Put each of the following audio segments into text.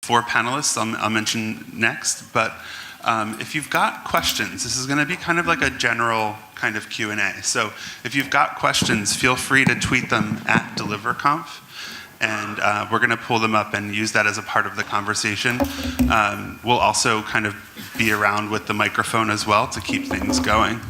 4 panelists I'll mention next, but if you've got questions, this is going to be kind of like a general kind of Q&A. So if you've got questions, feel free to tweet them at DeliverConf, and we're going to pull them up and use that as a part of the conversation. We'll also kind of be around with the microphone as well to keep things going.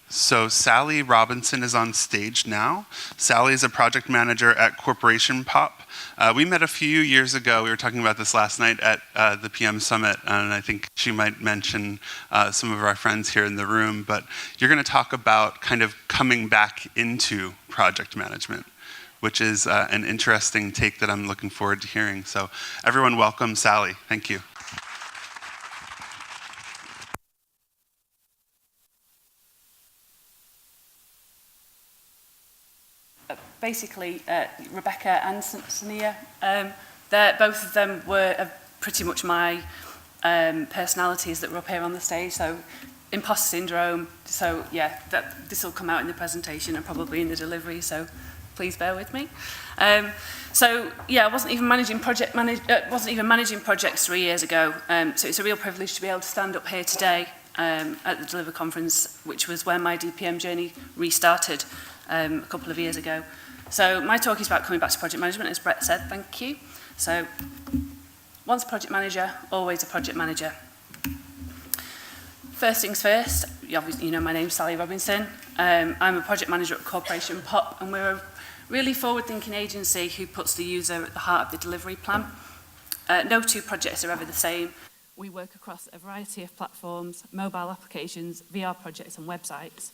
So Sally Robinson is on stage now. Sally is a project manager at Corporation Pop. We met a few years ago. We were talking about this last night at the PM Summit, and I think she might mention some of our friends here in the room, but you're going to talk about kind of coming back into project management, which is an interesting take that I'm looking forward to hearing. So everyone welcome Sally. Thank you. Basically, Rebecca and Sania, both of them were pretty much my personalities that were up here on the stage. So, imposter syndrome. So, yeah, this will come out in the presentation and probably in the delivery. So, please bear with me. So, yeah, I wasn't even managing projects 3 years ago. So, it's a real privilege to be able to stand up here today at the Deliver conference, which was where my DPM journey restarted a couple of years ago. So my talk is about coming back to project management, as Brett said, thank you. So once a project manager, always a project manager. First things first, you know my name's Sally Robinson. I'm a project manager at Corporation Pop, and we're a really forward-thinking agency who puts the user at the heart of the delivery plan. No 2 projects are ever the same. We work across a variety of platforms, mobile applications, VR projects and websites.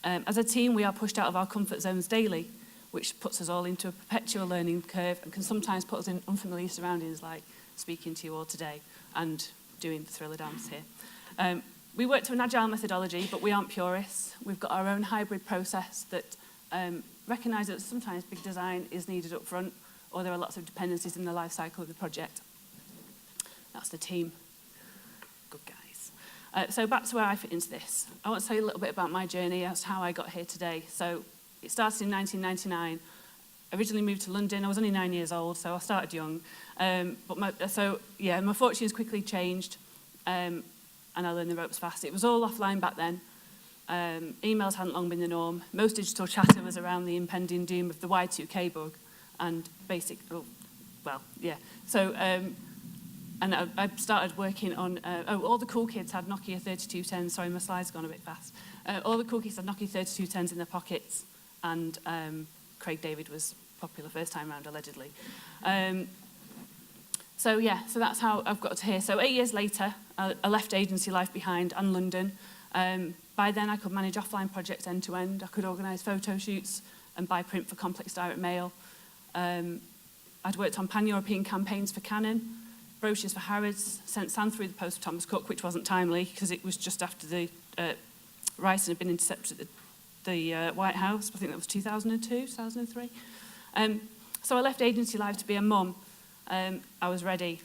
As a team, we are pushed out of our comfort zones daily, which puts us all into a perpetual learning curve and can sometimes put us in unfamiliar surroundings, like speaking to you all today and doing the thriller dance here. We work to an agile methodology, but we aren't purists. We've got our own hybrid process that recognises that sometimes big design is needed up front, or there are lots of dependencies in the life cycle of the project. That's the team. Good guys. So back to where I fit into this. I want to tell you a little bit about my journey as to how I got here today. So it started in 1999. Originally moved to London. I was only 9 years old, so I started young. But my fortunes quickly changed, and I learned the ropes fast. It was all offline back then. Emails hadn't long been the norm. Most digital chatter was around the impending doom of the Y2K bug and So, and I started working on, all the cool kids had Nokia 3210s. Sorry, my slide's gone a bit fast. All the cool kids had Nokia 3210s in their pockets, and Craig David was popular first time round, allegedly. So that's how I've got to here. So 8 years later, I left agency life behind and London. By then, I could manage offline projects end to end. I could organise photo shoots and buy print for complex direct mail. I'd worked on pan-European campaigns for Canon, brochures for Harrods, sent sand through the post for Thomas Cook, which wasn't timely because it was just after the Ryson had been intercepted at the White House. I think that was 2002, 2003. So I left agency life to be a mum. I was ready.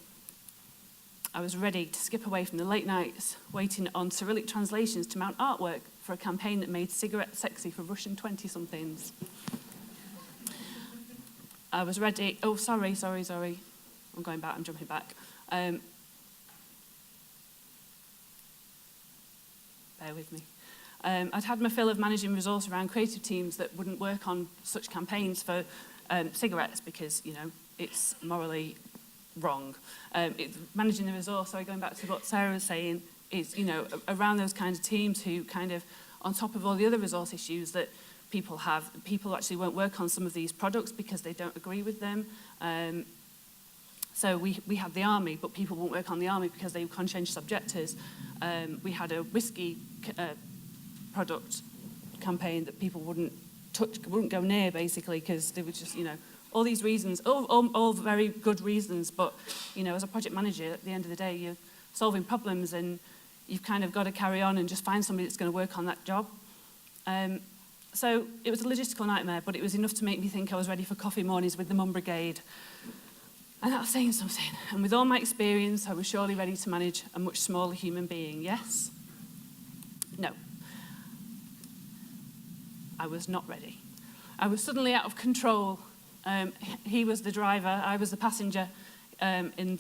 I was ready to skip away from the late nights waiting on Cyrillic translations to mount artwork for a campaign that made cigarettes sexy for Russian 20-somethings. I was ready. Oh, sorry. I'm going back, I'm jumping back. Bear with me. I'd had my fill of managing resource around creative teams that wouldn't work on such campaigns for cigarettes because, it's morally wrong. Managing the resource, going back to what Sarah was saying, is, around those kinds of teams who kind of, on top of all the other resource issues that people have, people actually won't work on some of these products because they don't agree with them. So we had the army, but people won't work on the army because they were conscientious objectors. We had a whiskey product campaign that people wouldn't touch, wouldn't go near, basically, because they were just, all these reasons, all very good reasons, but, as a project manager, at the end of the day, you're solving problems and you've kind of got to carry on and just find somebody that's going to work on that job. So it was a logistical nightmare, but it was enough to make me think I was ready for coffee mornings with the Mum Brigade. And that was saying something. And with all my experience, I was surely ready to manage a much smaller human being, yes? No. I was not ready. I was suddenly out of control. He was the driver, I was the passenger, in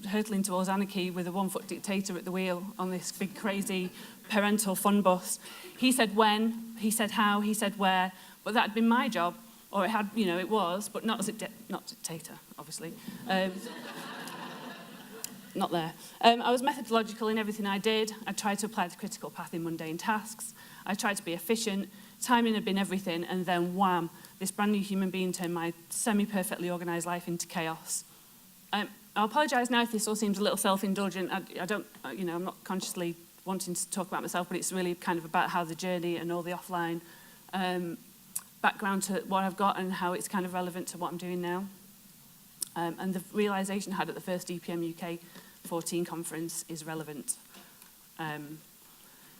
hurtling towards anarchy with a one-foot dictator at the wheel on this big, crazy parental fun bus. He said when, he said how, he said where, but that had been my job, or it had, it was, but not as not dictator, obviously. Not there. I was methodological in everything I did. I tried to apply the critical path in mundane tasks. I tried to be efficient. Timing had been everything, and then wham, this brand new human being turned my semi-perfectly organised life into chaos. I'll apologise now if this all seems a little self-indulgent. I don't, I'm not consciously wanting to talk about myself, but it's really kind of about how the journey and all the offline background to what I've got and how it's kind of relevant to what I'm doing now. And the realisation I had at the first DPM UK 14 conference is relevant.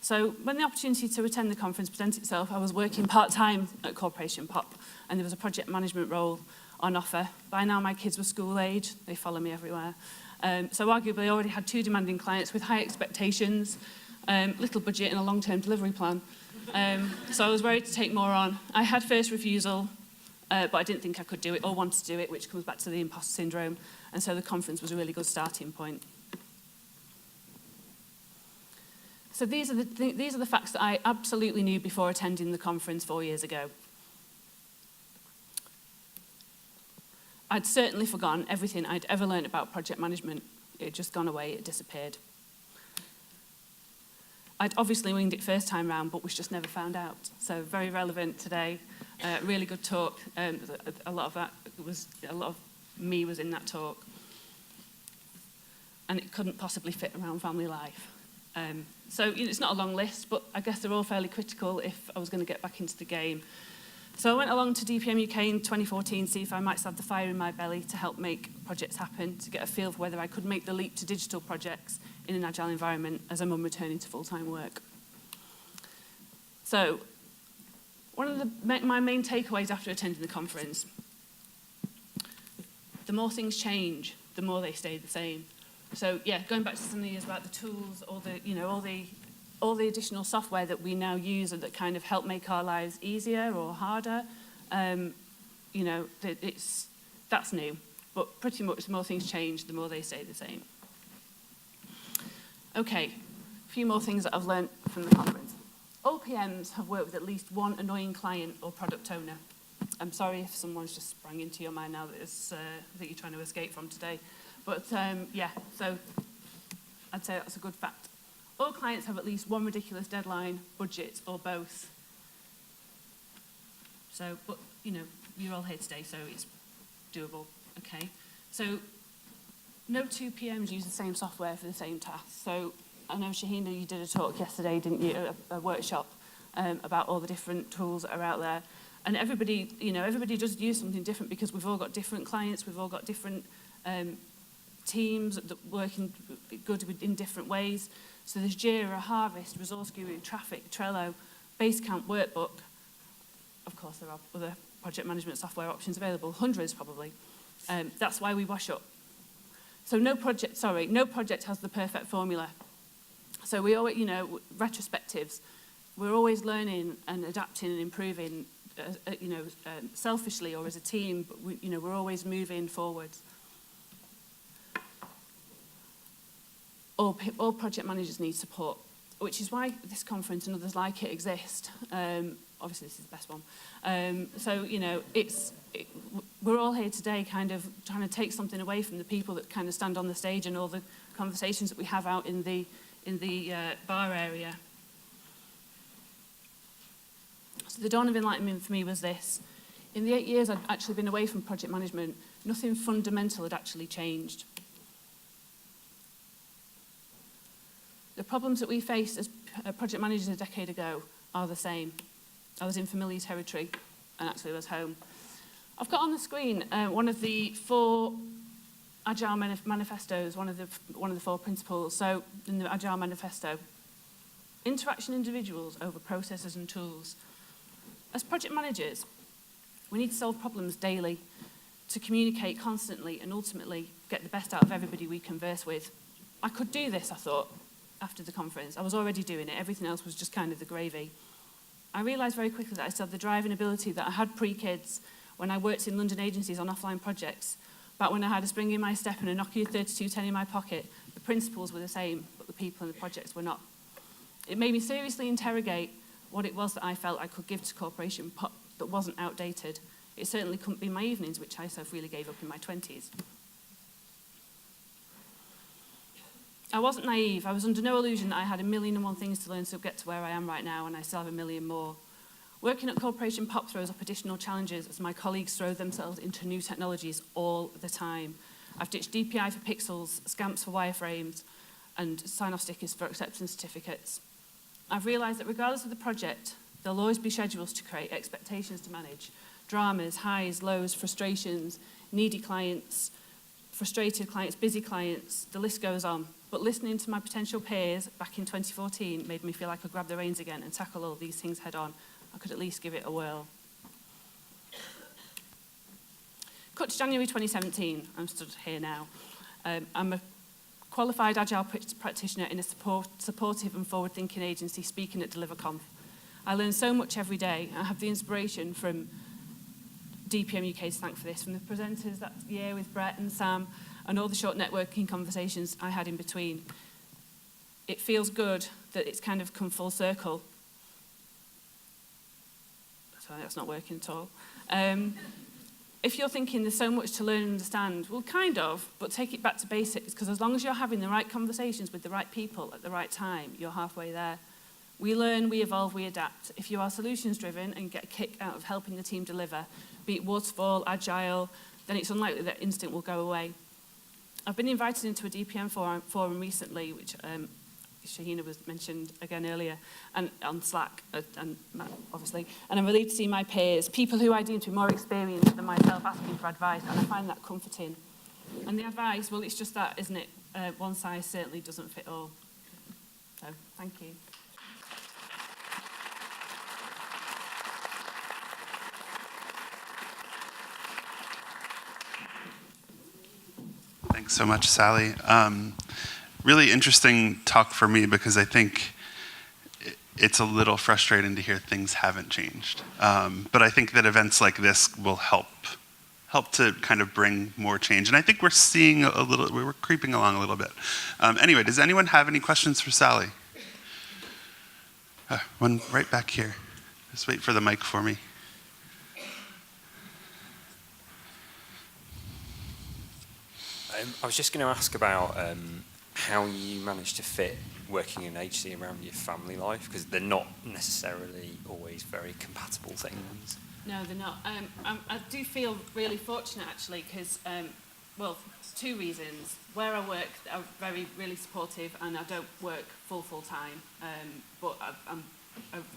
So when the opportunity to attend the conference presented itself, I was working part-time at Corporation Pop, and there was a project management role on offer. By now my kids were school age, they follow me everywhere. So arguably I already had 2 demanding clients with high expectations, little budget and a long-term delivery plan. So I was ready to take more on. I had first refusal, but I didn't think I could do it or want to do it, which comes back to the imposter syndrome. And so the conference was a really good starting point. So these are the facts that I absolutely knew before attending the conference 4 years ago. I'd certainly forgotten everything I'd ever learned about project management. It had just gone away, it disappeared. I'd obviously winged it first time round, but was just never found out. So very relevant today. Really good talk. A lot of me was in that talk. And it couldn't possibly fit around family life. So it's not a long list, but I guess they're all fairly critical if I was going to get back into the game. So I went along to DPM UK in 2014 to see if I might have the fire in my belly to help make projects happen, to get a feel for whether I could make the leap to digital projects in an agile environment as a mum returning to full-time work. So one of my main takeaways after attending the conference, the more things change, the more they stay the same. So yeah, going back to some of the years about the tools, all the additional software that we now use and that kind of help make our lives easier or harder, that's new. But pretty much the more things change, the more they stay the same. Okay, a few more things that I've learned from the conference. All PMs have worked with at least one annoying client or product owner. I'm sorry if someone's just sprung into your mind now that you're trying to escape from today. But yeah, so I'd say that's a good fact. All clients have at least one ridiculous deadline, budget, or both. So, but you're all here today, so it's doable, okay? So, no 2 PMs use the same software for the same task. So, I know Shahina, you did a talk yesterday, didn't you? A workshop about all the different tools that are out there. And everybody does use something different because we've all got different clients, we've all got different teams that work in different ways. So there's Jira, Harvest, Resource Guru, Traffic, Trello, Basecamp, Workbook. Of course, there are other project management software options available, hundreds probably. That's why we wash up. So no project has the perfect formula. So we always, retrospectives, we're always learning and adapting and improving, selfishly or as a team, but we're always moving forward. All project managers need support, which is why this conference and others like it exist. Obviously, this is the best one. We're all here today kind of trying to take something away from the people that kind of stand on the stage and all the conversations that we have out in the bar area. So the dawn of enlightenment for me was this. In the 8 years I'd actually been away from project management, nothing fundamental had actually changed. The problems that we faced as project managers a decade ago are the same. I was in familiar territory and actually was home. I've got on the screen one of the 4 Agile manifestos, one of the 4 principles. So in the Agile manifesto, interaction individuals over processes and tools. As project managers, we need to solve problems daily, to communicate constantly and ultimately get the best out of everybody we converse with. I could do this, I thought. after the conference. I was already doing it. Everything else was just kind of the gravy. I realised very quickly that I still had the drive and ability that I had pre-kids when I worked in London agencies on offline projects. Back when I had a spring in my step and a Nokia 3210 in my pocket, the principles were the same, but the people and the projects were not. It made me seriously interrogate what it was that I felt I could give to Corporation Pop that wasn't outdated. It certainly couldn't be my evenings, which I so freely gave up in my 20s. I wasn't naive. I was under no illusion that I had 1,000,001 things to learn to get to where I am right now, and I still have 1,000,000 more. Working at Corporation Pop throws up additional challenges as my colleagues throw themselves into new technologies all the time. I've ditched DPI for pixels, scamps for wireframes, and sign-off stickers for acceptance certificates. I've realised that regardless of the project, there'll always be schedules to create, expectations to manage, dramas, highs, lows, frustrations, needy clients, frustrated clients, busy clients, the list goes on. But listening to my potential peers back in 2014 made me feel I could grab the reins again and tackle all these things head on. I could at least give it a whirl. Cut to January 2017, I'm stood here now. I'm a qualified Agile practitioner in a supportive and forward-thinking agency speaking at DeliverConf. I learn so much every day. I have the inspiration from DPM UK to thank for this, from the presenters that year with Brett and Sam, and all the short networking conversations I had in between. It feels good that it's kind of come full circle. Sorry, that's not working at all. If you're thinking there's so much to learn and understand, well, kind of, but take it back to basics, because as long as you're having the right conversations with the right people at the right time, you're halfway there. We learn, we evolve, we adapt. If you are solutions-driven and get a kick out of helping the team deliver, be it waterfall, agile, then it's unlikely that instinct will go away. I've been invited into a DPM forum recently, which Shahina was mentioned again earlier, and on Slack, and Matt, obviously. And I'm relieved to see my peers, people who I deem to be more experienced than myself, asking for advice, and I find that comforting. And the advice, well, it's just that, isn't it? One size certainly doesn't fit all. So, thank you. Thanks so much, Sally. Really interesting talk for me, because I think it's a little frustrating to hear things haven't changed. But I think that events like this will help to kind of bring more change. And I think we're seeing we're creeping along a little bit. Anyway, does anyone have any questions for Sally? One right back here. Just wait for the mic for me. I was just going to ask about how you manage to fit working in an agency around your family life, because they're not necessarily always very compatible things. No, they're not. I do feel really fortunate, actually, because, well, two reasons. Where I work, are really supportive, and I don't work full time, but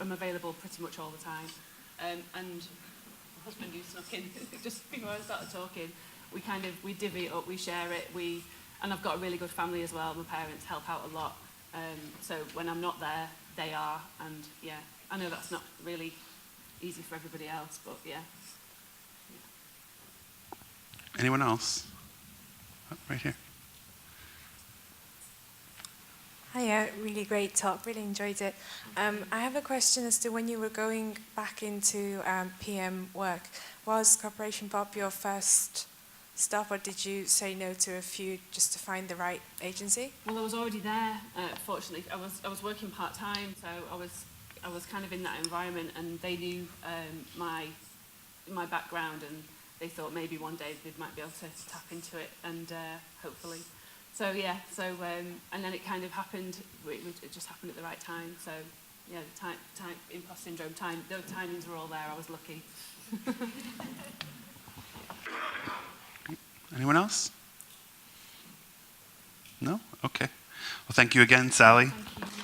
I'm available pretty much all the time. And my husband, who snuck in just before I started talking, we divvy it up, we share it, and I've got a really good family as well. My parents help out a lot. So when I'm not there, they are, and yeah, I know that's not really easy for everybody else, but yeah. Anyone else? Oh, right here. Hiya, really great talk, really enjoyed it. I have a question as to when you were going back into PM work. Was Corporation Pop your first stop, or did you say no to a few just to find the right agency? Well, I was already there, fortunately. I was working part-time, so I was kind of in that environment, and they knew my background, and they thought maybe one day they might be able to tap into it, and hopefully. So yeah, and then it kind of happened. It just happened at the right time. So yeah, the time imposter syndrome, the timings were all there. I was lucky. Anyone else? No? Okay. Well, thank you again, Sally. Thank you.